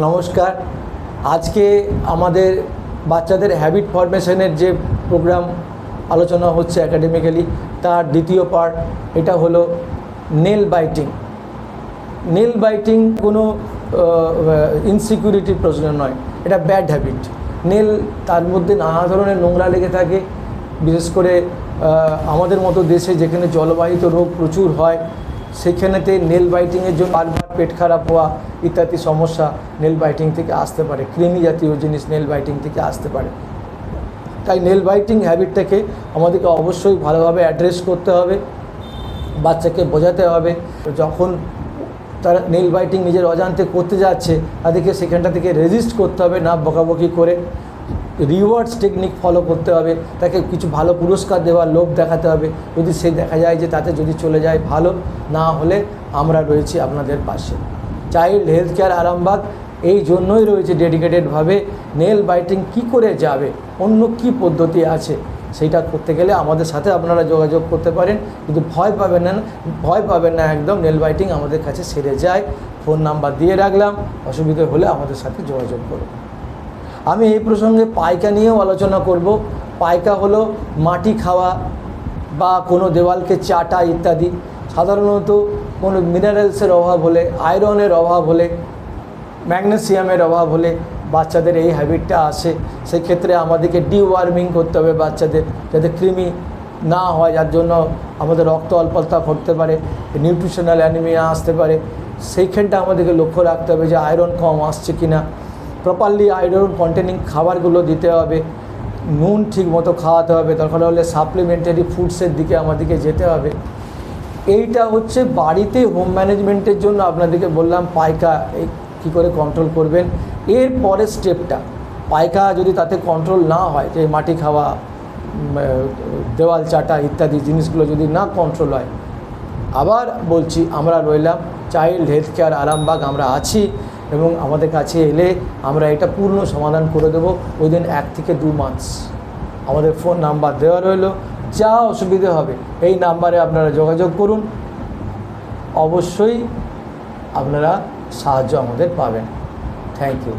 নমস্কার। আজকে আমাদের বাচ্চাদের হ্যাবিট ফরমেশনের যে প্রোগ্রাম আলোচনা হচ্ছে একাডেমিক্যালি, তার দ্বিতীয় পার্ট। এটা হলো নেল বাইটিং। নেল বাইটিং কোনো ইনসিকিউরিটির প্রশ্ন নয়, এটা ব্যাড হ্যাবিট। নেল, তার মধ্যে নানা ধরনের নোংরা লেগে থাকে। বিশেষ করে আমাদের মতো দেশে যেখানে জলবাহিত রোগ প্রচুর হয়, সেখানেতে নেল বাইটিংয়ের জন্য বারবার পেট খারাপ হওয়া ইত্যাদি সমস্যা নেল বাইটিং থেকে আসতে পারে। কৃমি জাতীয় জিনিস নেল বাইটিং থেকে আসতে পারে। তাই নেল বাইটিং হ্যাবিটটাকে আমাদেরকে অবশ্যই ভালোভাবে অ্যাড্রেস করতে হবে, বাচ্চাকে বোঝাতে হবে। যখন তারা নেল বাইটিং নিজের অজান্তে করতে যাচ্ছে, তাদেরকে সেখানটা থেকে রেজিস্ট করতে হবে, না বকাবকি করে। রিওয়ার্ডস টেকনিক ফলো করতে হবে, তাকে কিছু ভালো পুরস্কার দেওয়ার লোভ দেখাতে হবে। যদি সে দেখা যায় যে তাতে যদি চলে যায় ভালো, না হলে আমরা রয়েছি আপনাদের পাশে। চাইল্ড হেলথ কেয়ার আরামবাগ এই জন্যই রয়েছে ডেডিকেটেডভাবে। নেল বাইটিং কি করে যাবে, অন্য কি পদ্ধতি আছে, সেইটা করতে গেলে আমাদের সাথে আপনারা যোগাযোগ করতে পারেন। কিন্তু ভয় পাবেন না একদম। নেল বাইটিং আমাদের কাছে সেরে যায়। ফোন নাম্বার দিয়ে রাখলাম, অসুবিধে হলে আমাদের সাথে যোগাযোগ করুন। আমি এই প্রসঙ্গে পাইকা নিয়েও আলোচনা করব। পাইকা হলো মাটি খাওয়া বা কোনো দেওয়ালকে চাটা ইত্যাদি। সাধারণত কোনো মিনারেলসের অভাব হলে, আয়রনের অভাব হলে, ম্যাগনেসিয়ামের অভাব হলে বাচ্চাদের এই হ্যাবিটটা আসে। সেক্ষেত্রে আমাদেরকে ডিওয়ার্মিং করতে হবে বাচ্চাদের, যাতে কৃমি না হয়, যার জন্য আমাদের রক্ত অল্পতা ঘটতে পারে, নিউট্রিশনাল অ্যানিমিয়া আসতে পারে। সেইখানটা আমাদেরকে লক্ষ্য রাখতে হবে যে আয়রন কম আসছে কিনা। প্রপারলি আয়রন কন্টেনিং খাবারগুলো দিতে হবে, নুন ঠিক মতো খাওয়াতে হবে, দরকার হলে সাপ্লিমেন্টারি ফুডসের দিকে আমাদেরকে যেতে হবে। এইটা হচ্ছে বাড়িতে হোম ম্যানেজমেন্টের জন্য আপনাদেরকে বললাম পাইকা কী করে কন্ট্রোল করবেন। এর পরের স্টেপটা, পাইকা যদি তাতে কন্ট্রোল না হয়, যে মাটি খাওয়া, দেওয়াল চাটা ইত্যাদি জিনিসগুলো যদি না কন্ট্রোল হয়, আবার বলছি আমরা রইলাম চাইল্ড হেলথ কেয়ার আরামবাগ। আমরা আছি এবং আমাদের কাছে এলে আমরা এটা পূর্ণ সমাধান করে দেবো উইদিন 1 থেকে 2 মাস। আমাদের ফোন নাম্বার দেওয়া রইল, যা অসুবিধে হবে এই নাম্বারে আপনারা যোগাযোগ করুন। অবশ্যই আপনারা সাহায্য আমাদের পাবেন। Thank you.